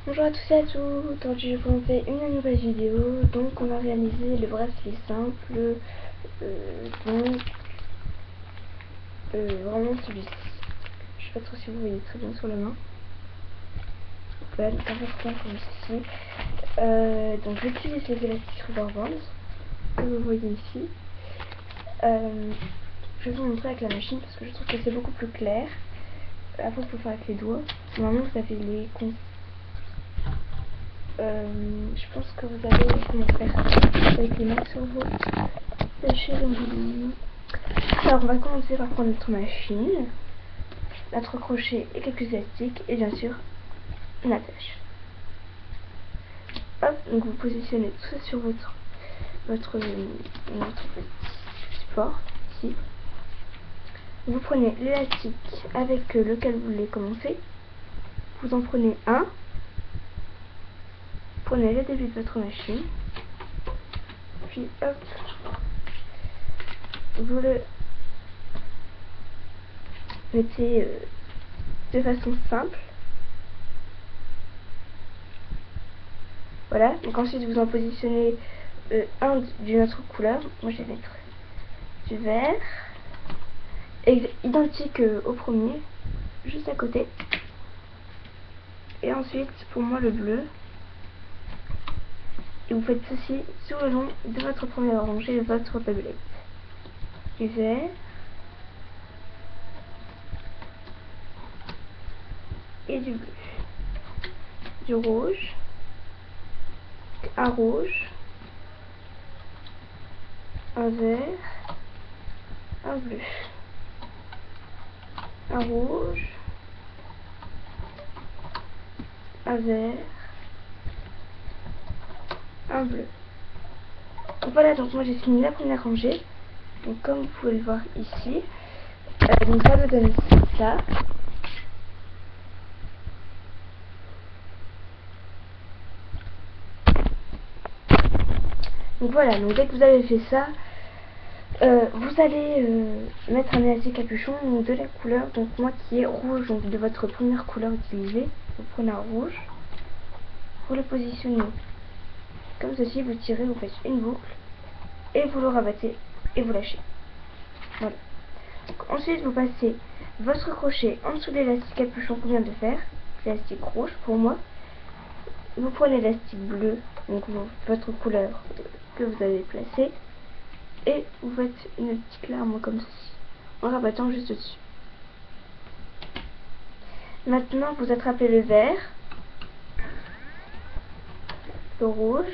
Bonjour à tous et à toutes, aujourd'hui je vais vous montrer une nouvelle vidéo. Donc on va réaliser le bracelet simple, donc vraiment celui-ci. Je sais pas trop si vous voyez très bien sur la main. Voilà, donc important comme ceci. Donc j'utilise les élastiques rubber bands que vous voyez ici. Je vais vous montrer avec la machine parce que je trouve que c'est beaucoup plus clair. Après, il faut faire avec les doigts. Normalement, vous avez les cons. Je pense que vous avez comment faire avec les mains sur vos tâches. Alors, on va commencer par prendre notre machine, notre crochet et quelques élastiques, et bien sûr, une attache. Hop, donc vous positionnez tout ça sur votre petit support, ici. Vous prenez l'élastique avec lequel vous voulez commencer. Vous en prenez un. Prenez le début de votre machine. Puis hop, vous le mettez de façon simple. Voilà, donc ensuite vous en positionnez un d'une autre couleur. Moi je vais mettre du vert, identique au premier, juste à côté. Et ensuite pour moi le bleu. Et vous faites ceci sur le long de votre première rangée de votre tablette. Du vert, et du bleu, du rouge, un rouge, un vert, un bleu, un rouge, un vert, un bleu. Donc voilà, donc moi j'ai fini la première rangée. Donc comme vous pouvez le voir ici, donc ça me donne ça. Donc voilà, donc dès que vous avez fait ça, vous allez mettre un élastique capuchon donc de la couleur, donc moi qui est rouge, donc de votre première couleur utilisée. Vous prenez un rouge, vous le positionnez comme ceci, vous tirez, vous faites une boucle et vous le rabattez et vous lâchez. Voilà. Donc, ensuite vous passez votre crochet en dessous de l'élastique capuchon qu'on vient de faire, l'élastique rouge pour moi. Vous prenez l'élastique bleu, donc votre couleur que vous avez placée, et vous faites une petite larme comme ceci, en rabattant juste dessus. Maintenant vous attrapez le vert, le rouge,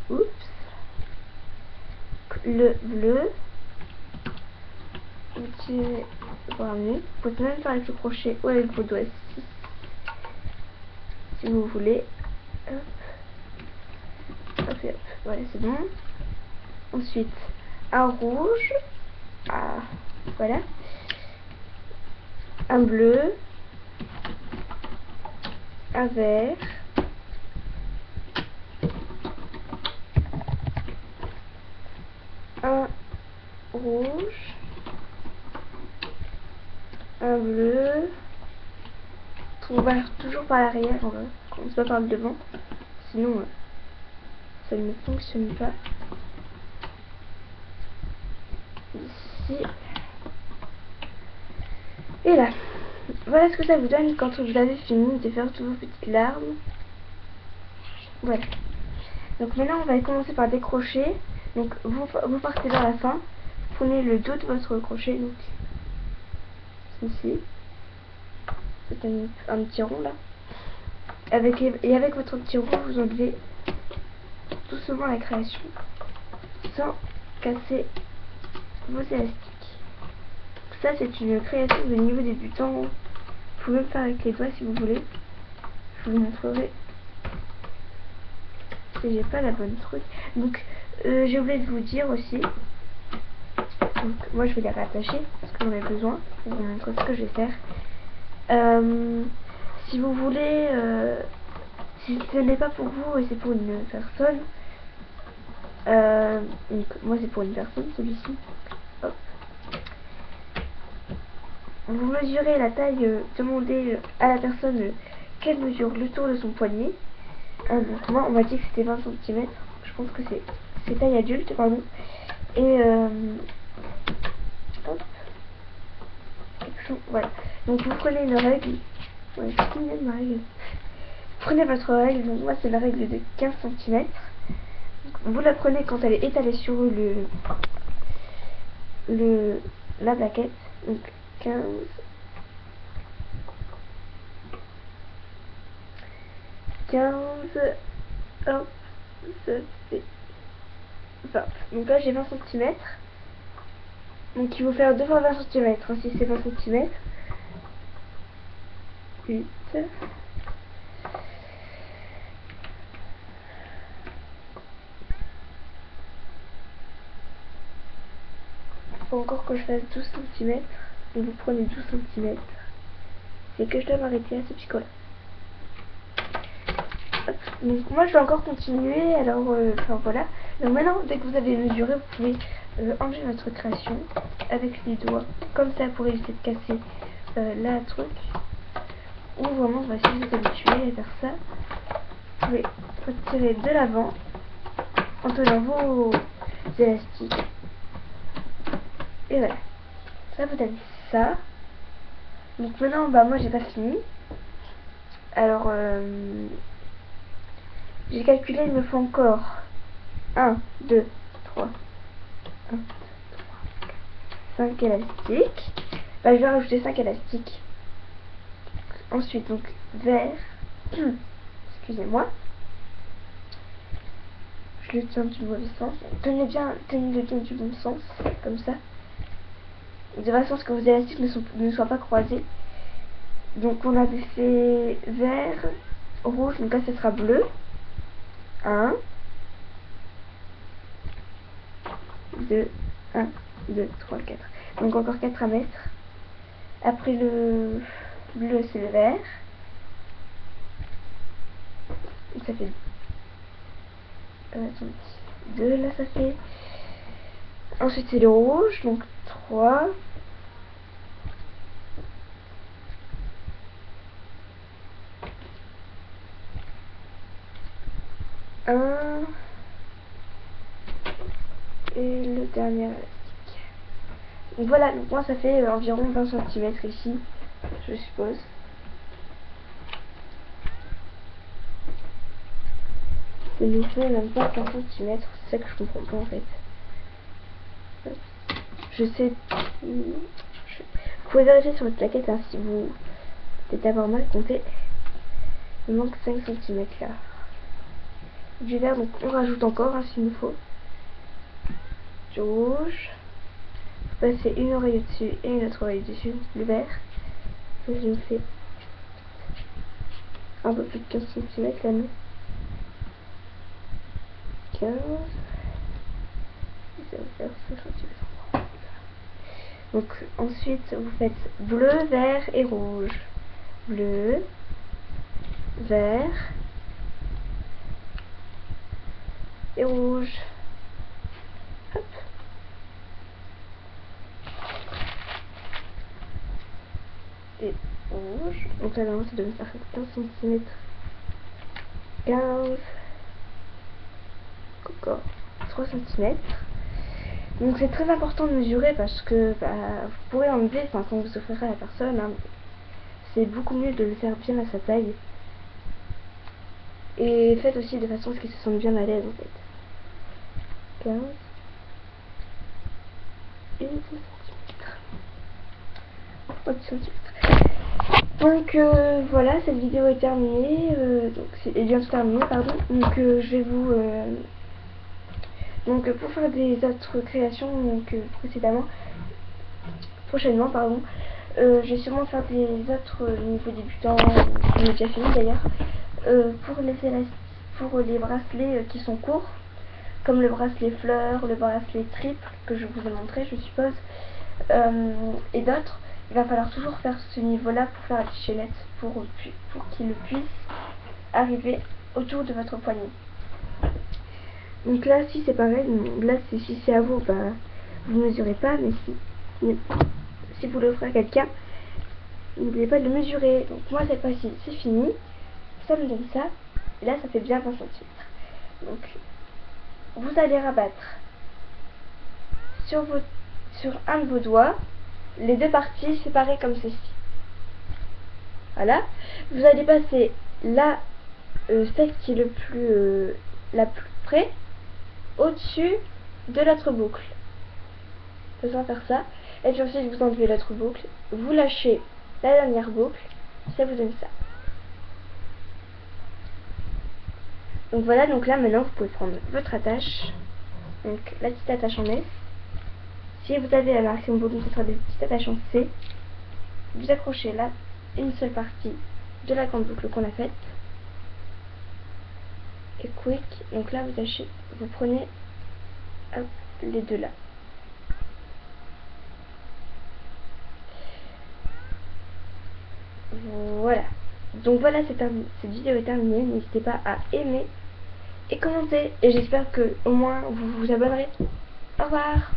oups, le bleu, vous tirez voir mieux. Vous pouvez même faire avec le crochet ou avec vos doigts si vous voulez. Hop. Hop, hop. Voilà, c'est bon. Ensuite un rouge, voilà, un bleu, un vert, un rouge, un bleu. On va toujours par l'arrière, on va commencer pas par le devant, sinon ça ne fonctionne pas. Ici et là. Voilà ce que ça vous donne quand vous avez fini de faire toutes vos petites larmes. Voilà. Donc maintenant on va commencer par décrocher. Donc vous partez vers la fin, prenez le dos de votre crochet, donc ici, c'est un petit rond là. Avec votre petit rond, vous enlevez doucement la création sans casser vos élastiques. Ça c'est une création de niveau débutant. Vous pouvez le faire avec les doigts si vous voulez. Je vous montrerai si j'ai pas la bonne truc. Donc j'ai oublié de vous dire aussi. Donc moi je vais les rattacher parce que j'en ai besoin pour vous montrer ce que je vais faire. Si vous voulez, si ce n'est pas pour vous et c'est pour une personne, donc moi c'est pour une personne celui-ci. Hop. vous mesurez la taille, demandez à la personne qu'elle mesure le tour de son poignet. Donc moi on m'a dit que c'était 20 cm, je pense que c'est taille adulte, pardon. Et hop, voilà. Donc vous prenez une règle, ouais, c'est une ma règle. Prenez votre règle, donc moi c'est la règle de 15 cm. Vous la prenez quand elle est étalée sur la plaquette, donc 15, hop, ça fait 20. Donc là j'ai 20 cm. Donc il faut faire 2 fois 20 cm, hein, si c'est 20 cm. 8. Faut encore que je fasse 12 cm. Donc vous prenez 12 cm. C'est que je dois m'arrêter à ce petit-là. Donc moi je vais encore continuer, alors enfin voilà. Donc maintenant dès que vous avez mesuré, vous pouvez enlever votre création avec les doigts, comme ça pour éviter de casser la truc. Ou vraiment, si vous êtes habitué à faire ça, vous pouvez retirer de l'avant en tenant vos élastiques. Et voilà, ça vous avez ça. Donc maintenant, bah moi j'ai pas fini. Alors j'ai calculé, il me faut encore 1, 2, 3, 1, 2, 3, 5 élastiques. Bah je vais rajouter 5 élastiques. Ensuite donc vert, excusez-moi, je le tiens du mauvais sens. Tenez-le bien du bon sens, comme ça. De façon à ce que vos élastiques ne soient pas croisés. Donc on avait fait vert, rouge, donc là ce sera bleu. 1, 2, 1, 2, 3, 4. Donc encore 4 à mettre. Après le bleu c'est le vert. Ça fait 2 là ça fait. Ensuite c'est le rouge, donc 3. Et le dernier élastique. Donc voilà, donc moi ça fait environ 20 cm ici, je suppose. C'est nous fait même pas 15 cm, c'est ça que je comprends pas en fait. Je sais. Vous pouvez vérifier sur votre plaquette hein, si vous peut-être avoir mal compté. Il manque 5 cm là. Du vert, donc on rajoute encore hein, s'il nous faut. Du rouge. Vous passez une oreille au-dessus et une autre oreille au-dessus. Le vert. Ça je me fais un peu plus de 15 cm là, non 15. Ça va faire 5 cm. Donc ensuite vous faites bleu, vert et rouge. Bleu, vert et rouge. Hop. Et rouge. Donc là normalement ça devait faire 15 cm. 15. Encore 3 cm. Donc c'est très important de mesurer parce que vous pourrez enlever, quand vous offrirez à la personne, hein, c'est beaucoup mieux de le faire bien à sa taille. Et faites aussi de façon à ce qu'il se sente bien à l'aise en fait. 15 et 10 cm. 10 cm. Donc voilà, cette vidéo est terminée. Donc c'est bientôt terminée, pardon. Donc je vais vous... donc pour faire des autres créations, donc prochainement, pardon, je vais sûrement faire des autres niveaux débutants, qui ont déjà fini d'ailleurs, pour les bracelets qui sont courts, comme le bracelet fleur, le bracelet triple que je vous ai montré, je suppose, et d'autres. Il va falloir toujours faire ce niveau-là pour faire la chaînette, pour qu'il puisse arriver autour de votre poignet. Donc là, si c'est pareil, là si c'est à vous, bah vous mesurez pas, mais si vous l'offrez à quelqu'un, N'oubliez pas de le mesurer. Donc moi cette fois-ci c'est fini. Ça me donne ça. Et là ça fait bien 20 centimètres. Donc vous allez rabattre sur un de vos doigts les deux parties séparées comme ceci. Voilà. Vous allez passer là celle qui est la plus près au-dessus de l'autre boucle. Faisant faire ça. Et puis ensuite vous enlevez l'autre boucle. Vous lâchez la dernière boucle. Ça vous donne ça. Donc voilà, donc là maintenant vous pouvez prendre votre attache. Donc la petite attache en S. Si vous avez la marque bobine, ce sera des petites attaches en C. Vous accrochez là une seule partie de la grande boucle qu'on a faite. Et quick, donc là vous prenez hop, les deux là. Voilà. Donc voilà, cette vidéo est terminée. N'hésitez pas à aimer et commenter. Et j'espère que au moins vous vous abonnerez. Au revoir.